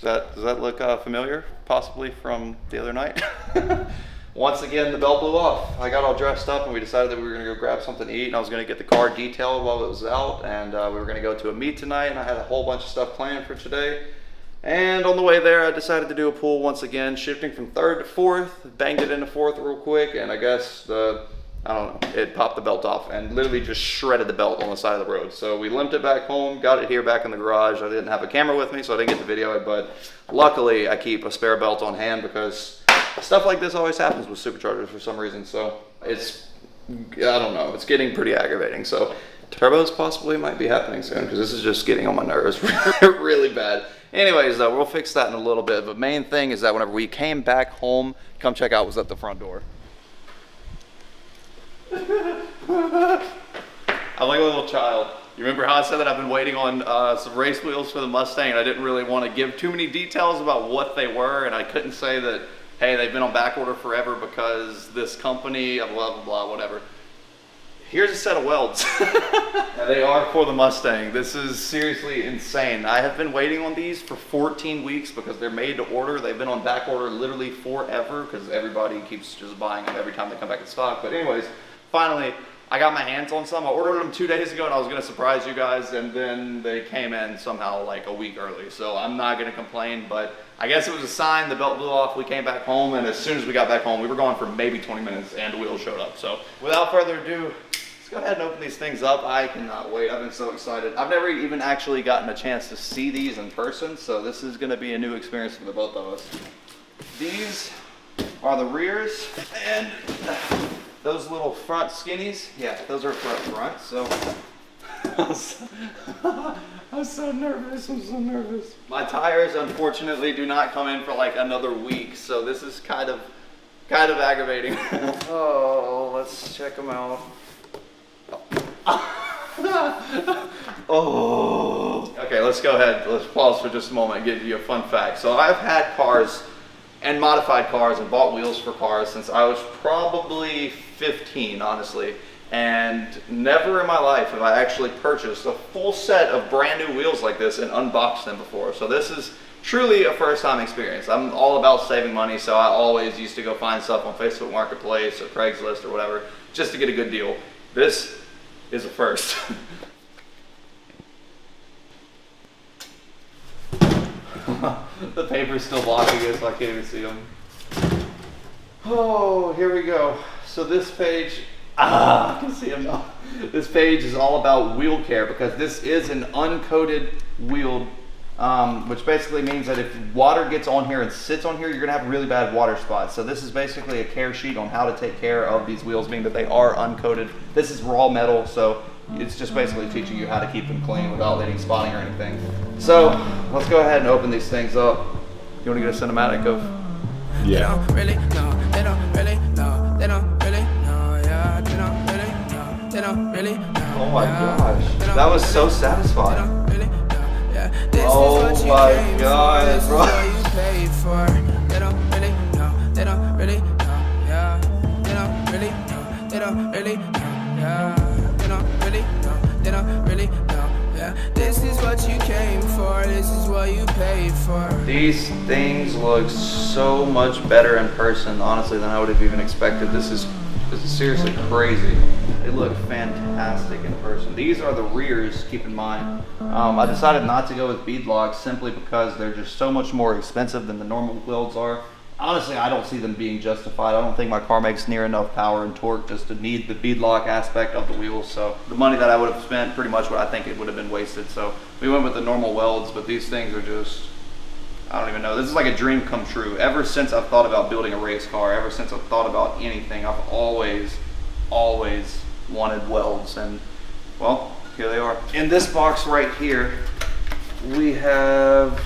Does that look familiar, possibly from the other night? Once again, the belt blew off. I got all dressed up and we decided that we were gonna go grab something to eat, and I was gonna get the car detailed while it was out, and we were gonna go to a meet tonight, and I had a whole bunch of stuff planned for today. And on the way there, I decided to do a pull once again, shifting from third to fourth, banged it into fourth real quick, and I guess I don't know, it popped the belt off and literally just shredded the belt on the side of the road. So we limped it back home, got it here back in the garage. I didn't have a camera with me, so I didn't get to video it, but luckily I keep a spare belt on hand because stuff like this always happens with superchargers for some reason. So it's, I don't know, it's getting pretty aggravating. So turbos possibly might be happening soon because this is just getting on my nerves really bad. Anyways, though, we'll fix that in a little bit. But main thing is that whenever we came back home, come check out was at the front door. I'm like a little child. You remember how I said that I've been waiting on some race wheels for the Mustang, and I didn't really want to give too many details about what they were, and I couldn't say that, hey, they've been on back order forever because this company, blah, blah, blah, whatever. Here's a set of welds. And they are for the Mustang. This is seriously insane. I have been waiting on these for 14 weeks because they're made to order. They've been on back order literally forever because everybody keeps just buying them every time they come back in stock. But anyways, finally, I got my hands on some. I ordered them 2 days ago and I was gonna surprise you guys, and then they came in somehow like a week early. So I'm not gonna complain, but I guess it was a sign. The belt blew off, we came back home, and as soon as we got back home, we were gone for maybe 20 minutes and the wheels showed up. So without further ado, let's go ahead and open these things up. I cannot wait, I've been so excited. I've never even actually gotten a chance to see these in person, so this is gonna be a new experience for the both of us. These are the rears, and those little front skinnies, yeah, those are front, so. I'm so nervous, I'm so nervous. My tires, unfortunately, do not come in for like another week, so this is kind of aggravating. Oh, let's check them out. Oh. Okay, let's go ahead, let's pause for just a moment and give you a fun fact. So I've had cars and modified cars and bought wheels for cars since I was probably 15, honestly. And never in my life have I actually purchased a full set of brand new wheels like this and unboxed them before. So this is truly a first time experience. I'm all about saving money, so I always used to go find stuff on Facebook Marketplace or Craigslist or whatever just to get a good deal. This is a first. The paper's still blocking it, so I can't even see them. Oh, here we go. So this page, I can see them now. This page is all about wheel care because this is an uncoated wheel, which basically means that if water gets on here and sits on here, you're gonna have really bad water spots. So this is basically a care sheet on how to take care of these wheels, being that they are uncoated. This is raw metal, so it's just basically teaching you how to keep them clean without letting spotting or anything. So let's go ahead and open these things up. You want to get a cinematic of? Yeah. They don't really know. They don't really know. They don't really know. Yeah. They don't really know. They don't really know. Oh my gosh, that was so satisfying. Oh my god, bro. They don't really know. They don't really know. Yeah. They don't really know. They don't really know. Yeah. They don't really know. They don't really know. Yeah. This is what you came for. This is what you paid for. These things look so much better in person, honestly, than I would have even expected. This is seriously crazy. They look fantastic in person. These are the rears, keep in mind. I decided not to go with bead locks simply because they're just so much more expensive than the normal welds are. Honestly, I don't see them being justified. I don't think my car makes near enough power and torque just to need the bead lock aspect of the wheels. So the money that I would have spent, pretty much what I think it would have been wasted. So we went with the normal welds, but these things are just, I don't even know. This is like a dream come true. Ever since I've thought about building a race car, ever since I've thought about anything, I've always wanted welds, and well, here they are. In this box right here, we have,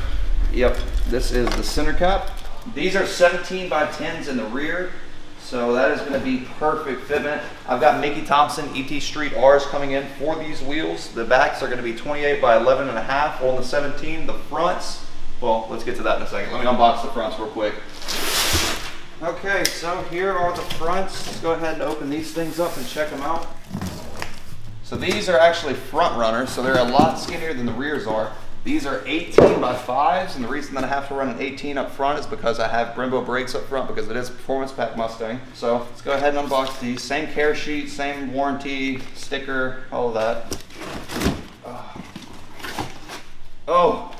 yep, this is the center cap. These are 17 by 10s in the rear, so that is gonna be perfect fitment. I've got Mickey Thompson ET Street R's coming in for these wheels. The backs are gonna be 28 by 11 and a half on the 17. The fronts, well, let's get to that in a second. Let me unbox the fronts real quick. Okay, so here are the fronts. Let's go ahead and open these things up and check them out. So these are actually front runners, so they're a lot skinnier than the rears are. These are 18 by 5s, and the reason that I have to run an 18 up front is because I have Brembo brakes up front because it is a performance pack Mustang. So let's go ahead and unbox these. Same care sheet, same warranty, sticker, all of that. Oh,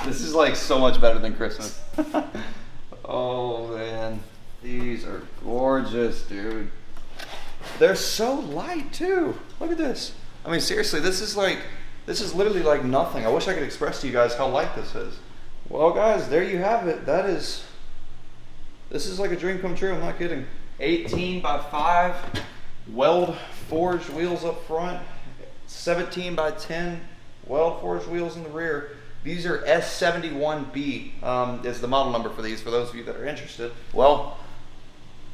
this is like so much better than Christmas. Oh man, these are gorgeous, dude. They're so light too. Look at this. I mean, seriously, this is literally like nothing. I wish I could express to you guys how light this is. Well guys, there you have it. This is like a dream come true, I'm not kidding. 18 by 5, Weld forged wheels up front, 17 by 10, Weld forged wheels in the rear. These are S71B is the model number for these, for those of you that are interested. Well,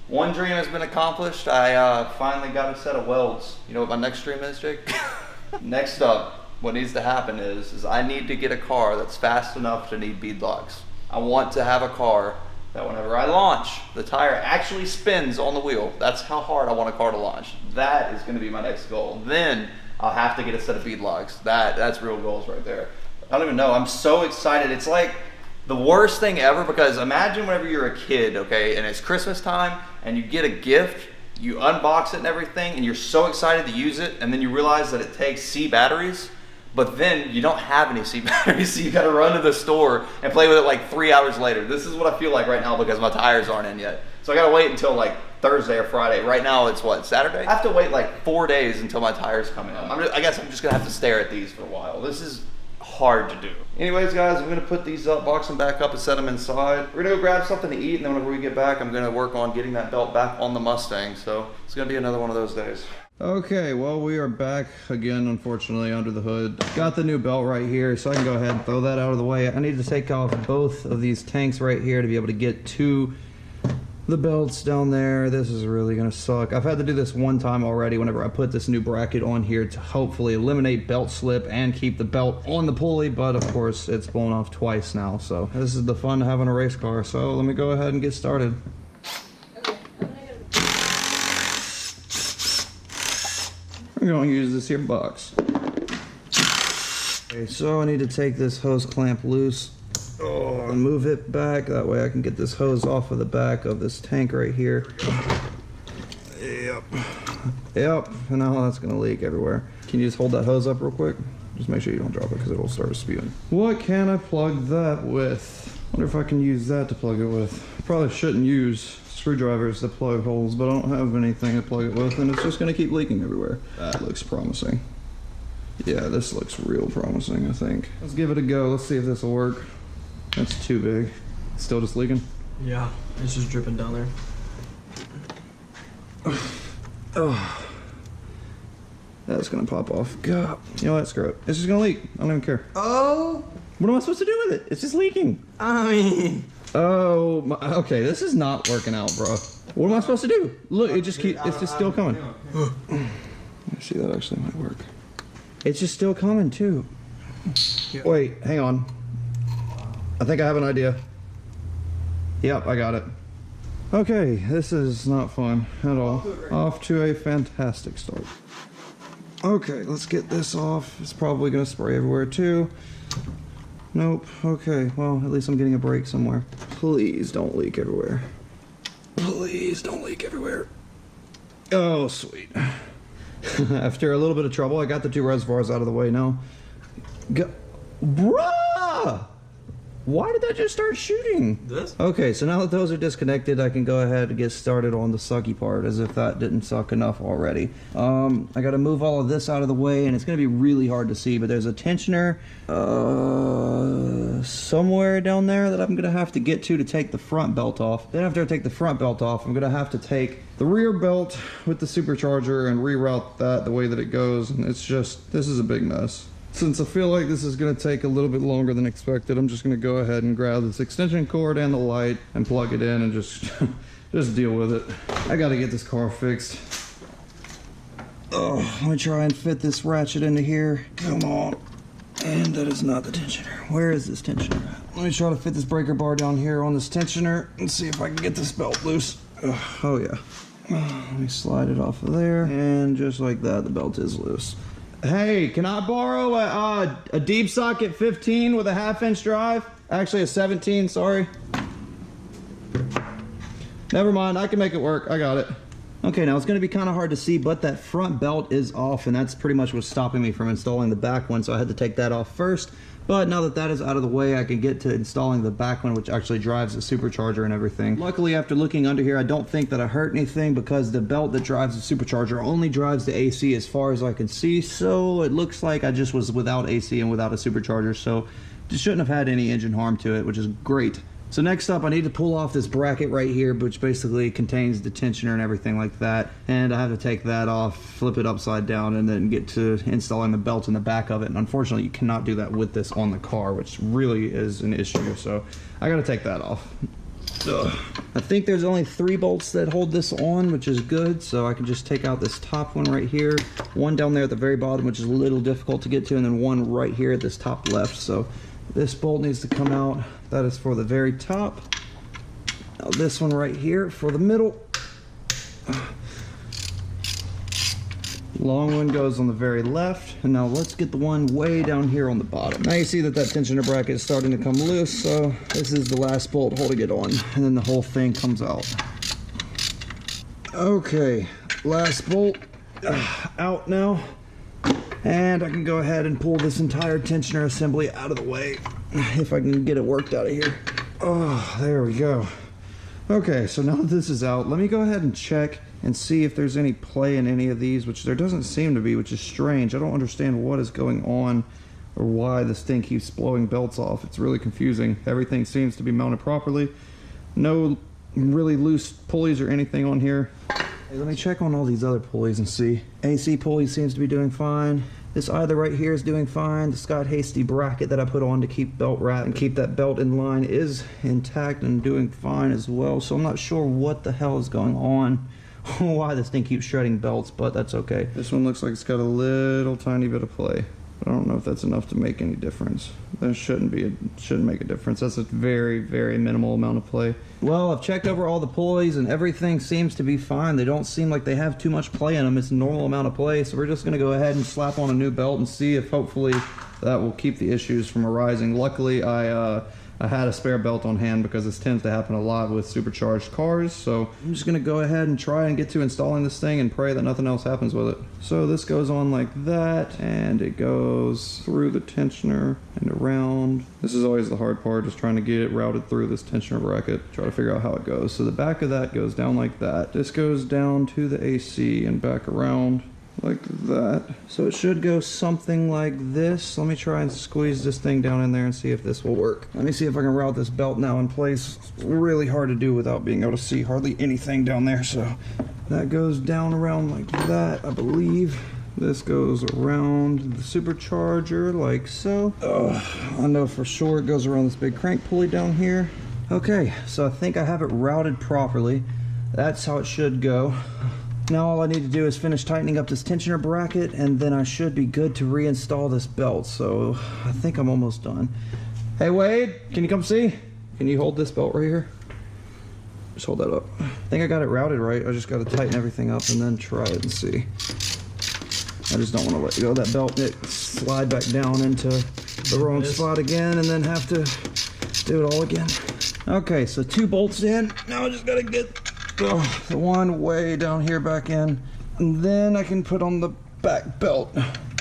one dream has been accomplished. I finally got a set of welds. You know what my next dream is, Jake? Next up, what needs to happen is I need to get a car that's fast enough to need bead locks. I want to have a car that whenever I launch, the tire actually spins on the wheel. That's how hard I want a car to launch. That is gonna be my next goal. Then I'll have to get a set of bead locks. That's real goals right there. I don't even know, I'm so excited. It's like the worst thing ever, because imagine whenever you're a kid, okay, and it's Christmas time and you get a gift, you unbox it and everything, and you're so excited to use it, and then you realize that it takes C batteries, but then you don't have any C batteries, so you gotta run to the store and play with it like 3 hours later. This is what I feel like right now because my tires aren't in yet. So I gotta wait until like Thursday or Friday. Right now it's what, Saturday? I have to wait like 4 days until my tires come in. I guess I'm just gonna have to stare at these for a while. This is hard to do. Anyways guys, I'm gonna put these up, box them back up and set them inside. We're gonna go grab something to eat, and then whenever we get back, I'm gonna work on getting that belt back on the Mustang. So it's gonna be another one of those days. Okay, well, we are back again, unfortunately, under the hood. Got the new belt right here, so I can go ahead and throw that out of the way. I need to take off both of these tanks right here to be able to get to the belts down there. This is really gonna suck. I've had to do this one time already whenever I put this new bracket on here to hopefully eliminate belt slip and keep the belt on the pulley, but of course it's blown off twice now. So this is the fun of having a race car. So let me go ahead and get started. I'm gonna use this here box. Okay, so I need to take this hose clamp loose. And move it back, that way I can get this hose off of the back of this tank right here. Yep, and now that's gonna leak everywhere. Can you just hold that hose up real quick? Just make sure you don't drop it because it'll start spewing. What can I plug that with? Wonder if I can use that to plug it with. Probably shouldn't use screwdrivers to plug holes, but I don't have anything to plug it with, and it's just gonna keep leaking everywhere. That looks promising. Yeah, this looks real promising, I think. Let's give it a go, let's see if this will work. That's too big. Still just leaking? Yeah, it's just dripping down there. Oh, that's gonna pop off. God, you know what? Screw it. It's just gonna leak. I don't even care. Oh! What am I supposed to do with it? It's just leaking. I mean... Oh, my, okay, this is not working out, bro. What am I supposed to do? Look, it's just still coming. Let me see, that actually might work. It's just still coming, too. Yeah. Wait, hang on. I think I have an idea. Yep, I got it. Okay, this is not fun at all. Off to a fantastic start. Okay, let's get this off. It's probably gonna spray everywhere too. Nope, okay, well, at least I'm getting a break somewhere. Please don't leak everywhere. Please don't leak everywhere. Oh, sweet. After a little bit of trouble, I got the two reservoirs out of the way now. Bruh! Why did that just start shooting? This? Okay, so now that those are disconnected, I can go ahead and get started on the sucky part, as if that didn't suck enough already. I gotta move all of this out of the way, and it's gonna be really hard to see, but there's a tensioner somewhere down there that I'm gonna have to get to take the front belt off. Then after I take the front belt off, I'm gonna have to take the rear belt with the supercharger and reroute that the way that it goes, and it's just, this is a big mess. Since I feel like this is going to take a little bit longer than expected, I'm just going to go ahead and grab this extension cord and the light and plug it in and just deal with it. I got to get this car fixed. Oh, let me try and fit this ratchet into here. Come on. And that is not the tensioner. Where is this tensioner at? Let me try to fit this breaker bar down here on this tensioner and see if I can get this belt loose. Oh yeah. Let me slide it off of there, and just like that, the belt is loose. Hey, can I borrow a deep socket 15 with a 1/2-inch drive? Actually, a 17, sorry. Never mind, I can make it work. I got it. Okay, now it's going to be kind of hard to see, but that front belt is off, and that's pretty much what's stopping me from installing the back one, so I had to take that off first. But now that that is out of the way, I can get to installing the back one, which actually drives the supercharger and everything. Luckily, after looking under here, I don't think that I hurt anything because the belt that drives the supercharger only drives the AC as far as I can see. So it looks like I just was without AC and without a supercharger. So just shouldn't have had any engine harm to it, which is great. So next up, I need to pull off this bracket right here, which basically contains the tensioner and everything like that. And I have to take that off, flip it upside down, and then get to installing the belt in the back of it. And unfortunately, you cannot do that with this on the car, which really is an issue. So I gotta take that off. Ugh. I think there's only 3 bolts that hold this on, which is good. So I can just take out this top one right here, one down there at the very bottom, which is a little difficult to get to, and then one right here at this top left. So this bolt needs to come out. That is for the very top. Now this one right here for the middle. Long one goes on the very left. And now let's get the one way down here on the bottom. Now you see that that tensioner bracket is starting to come loose, so this is the last bolt holding it on. And then the whole thing comes out. Okay, last bolt out now. And I can go ahead and pull this entire tensioner assembly out of the way if I can get it worked out of here. Oh, there we go. Okay, so now that this is out, let me go ahead and check and see if there's any play in any of these, which there doesn't seem to be, which is strange. I don't understand what is going on or why this thing keeps blowing belts off. It's really confusing. Everything seems to be mounted properly. No really loose pulleys or anything on here. Hey, let me check on all these other pulleys and see. AC pulley seems to be doing fine. This either right here is doing fine. The Scott Hasty bracket that I put on to keep belt wrap and keep that belt in line is intact and doing fine as well. So I'm not sure what the hell is going on, why this thing keeps shredding belts, but that's okay. This one looks like it's got a little tiny bit of play. I don't know if that's enough to make any difference. That shouldn't make a difference. That's a very, very minimal amount of play. Well, I've checked over all the pulleys and everything seems to be fine. They don't seem like they have too much play in them. It's a normal amount of play. So we're just gonna go ahead and slap on a new belt and see if hopefully that will keep the issues from arising. Luckily, I had a spare belt on hand because this tends to happen a lot with supercharged cars. So I'm just gonna go ahead and try and get to installing this thing and pray that nothing else happens with it. So this goes on like that, and it goes through the tensioner and around. This is always the hard part, just trying to get it routed through this tensioner bracket, try to figure out how it goes. So the back of that goes down like that. This goes down to the AC and back around like that. So it should go something like this. Let me try and squeeze this thing down in there and see if this will work. Let me see if I can route this belt now in place. It's really hard to do without being able to see hardly anything down there. So that goes down around like that, I believe. This goes around the supercharger like so. I know for sure it goes around this big crank pulley down here. Okay, so I think I have it routed properly. That's how it should go. Now all I need to do is finish tightening up this tensioner bracket, and then I should be good to reinstall this belt. So I think I'm almost done. Hey Wade, can you come see? Can you hold this belt right here? Just hold that up. I think I got it routed right. I just got to tighten everything up and then try it and see. I just don't want to let go of that belt and it slide back down into the wrong spot again and then have to do it all again. Okay, so 2 bolts in. Now I just got to get the one way down here back in, and then I can put on the back belt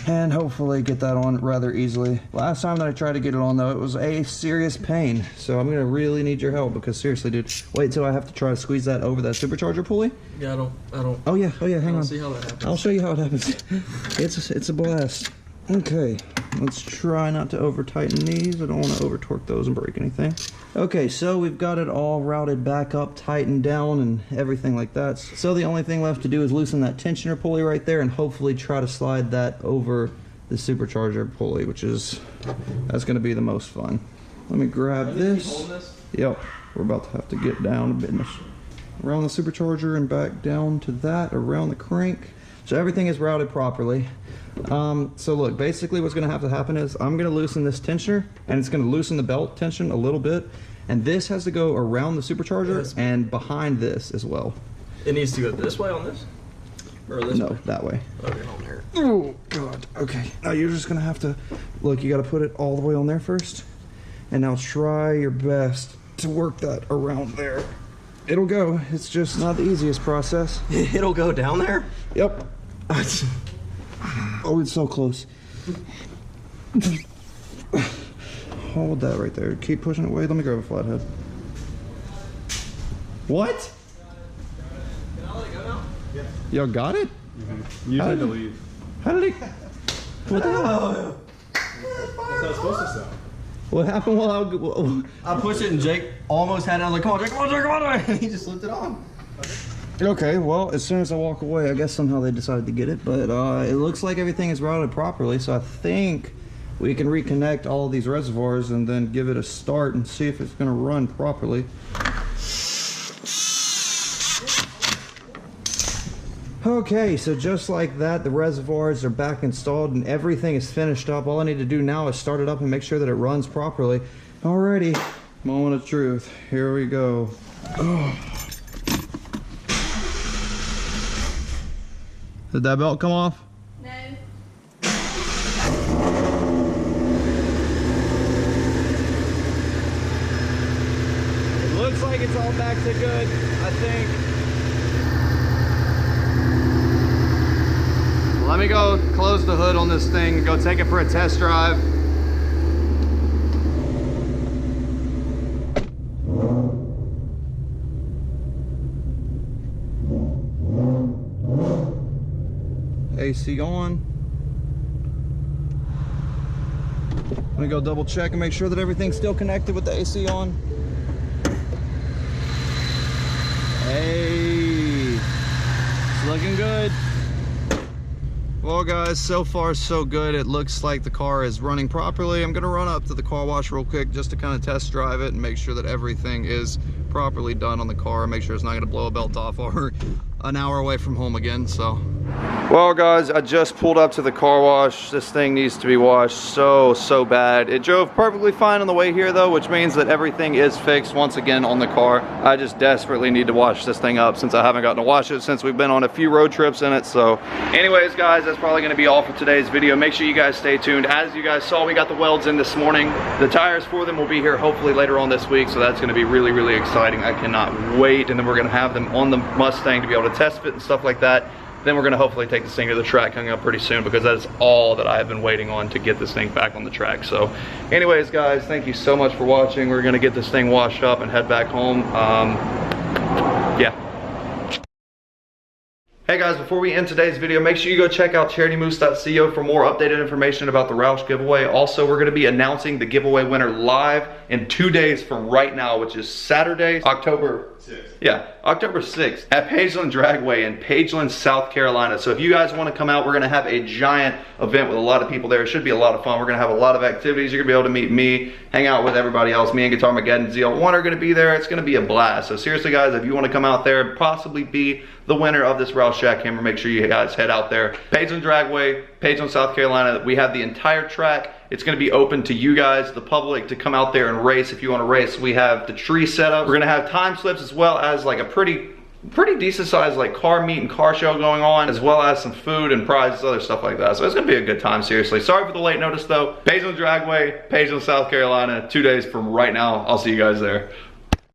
and hopefully get that on rather easily. Last time that I tried to get it on though, it was a serious pain, so I'm gonna really need your help because seriously dude, wait till I have to try to squeeze that over that supercharger pulley. Yeah, I don't. Oh yeah, hang on. See how that happens. I'll show you how it happens. It's a blast. Okay, let's try not to over tighten these. I don't want to over torque those and break anything. Okay, so we've got it all routed back up, tightened down, and everything like that. So the only thing left to do is loosen that tensioner pulley right there and hopefully try to slide that over the supercharger pulley, that's going to be the most fun. Let me grab this. Yep, we're about to have to get down to business. Around the supercharger and back down to that, around the crank. So everything is routed properly. So look, basically what's gonna have to happen is I'm gonna loosen this tensioner and it's gonna loosen the belt tension a little bit. And this has to go around the supercharger and behind this as well. It needs to go this way on this? Or this No, way? that way. Okay, on there. Oh, God. Okay. Now you're just going to have to, look, you got to put it all the way on there first. And now try your best to work that around there. It'll go. It's just not the easiest process. It'll go down there? Yep. Oh, it's so close. Hold that right there. Keep pushing it away. Let me grab a flathead. What? Can I let it go now? Yeah. Y'all got it? Mm-hmm. You had to leave. How did it? What the hell? That's how it's supposed to sound. What happened while I pushed it and Jake almost had it. I was like, come on, Jake, come on, Jake, come on. And he just slipped it on. Okay, well, as soon as I walk away, I guess somehow they decided to get it, but it looks like everything is routed properly, so I think we can reconnect all of these reservoirs and then give it a start and see if it's going to run properly. Okay, so just like that, the reservoirs are back installed and everything is finished up. All I need to do now is start it up and make sure that it runs properly. Alrighty, moment of truth. Here we go. Did that belt come off? No. It looks like it's all back to good, I think. Let me go close the hood on this thing, go take it for a test drive. AC on. Let me go double check and make sure that everything's still connected with the AC on. Hey, it's looking good. Well guys, so far so good. It looks like the car is running properly. I'm gonna run up to the car wash real quick just to kind of test drive it and make sure that everything is properly done on the car. Make sure it's not gonna blow a belt off while we're an hour away from home again, so. Well guys, I just pulled up to the car wash. This thing needs to be washed so bad. It drove perfectly fine on the way here though, which means that everything is fixed once again on the car. I just desperately need to wash this thing up since I haven't gotten to wash it since we've been on a few road trips in it. So anyways guys, that's probably gonna be all for today's video. Make sure you guys stay tuned. As you guys saw, we got the welds in this morning. The tires for them will be here hopefully later on this week, so that's gonna be really exciting. I cannot wait. And then we're gonna have them on the Mustang to be able to test fit and stuff like that. Then we're gonna hopefully take this thing to the track coming up pretty soon, because that is all that I have been waiting on to get this thing back on the track. So anyways guys, thank you so much for watching. We're gonna get this thing washed up and head back home. Yeah. Hey guys, before we end today's video, make sure you go check out charitymoose.co for more updated information about the Roush giveaway. Also, we're going to be announcing the giveaway winner live in 2 days from right now, which is Saturday, October 6th. Yeah, October 6th at Pageland Dragway in Pageland, South Carolina. So if you guys want to come out, we're going to have a giant event with a lot of people there. It should be a lot of fun. We're going to have a lot of activities. You're going to be able to meet me, hang out with everybody else. Me and Guitar Mageddon ZL1 are going to be there. It's going to be a blast. So seriously guys, if you want to come out there and possibly be the winner of this Roush jackhammer, make sure you guys head out there. Pageland Dragway, Pageland, South Carolina. We have the entire track. It's going to be open to you guys, the public, to come out there and race if you want to race. We have the tree set up. We're going to have time slips as well as like a pretty decent sized like car meet and car show going on, as well as some food and prizes, other stuff like that. So it's going to be a good time, seriously. Sorry for the late notice though. Pageland Dragway, Pageland, South Carolina, 2 days from right now. I'll see you guys there.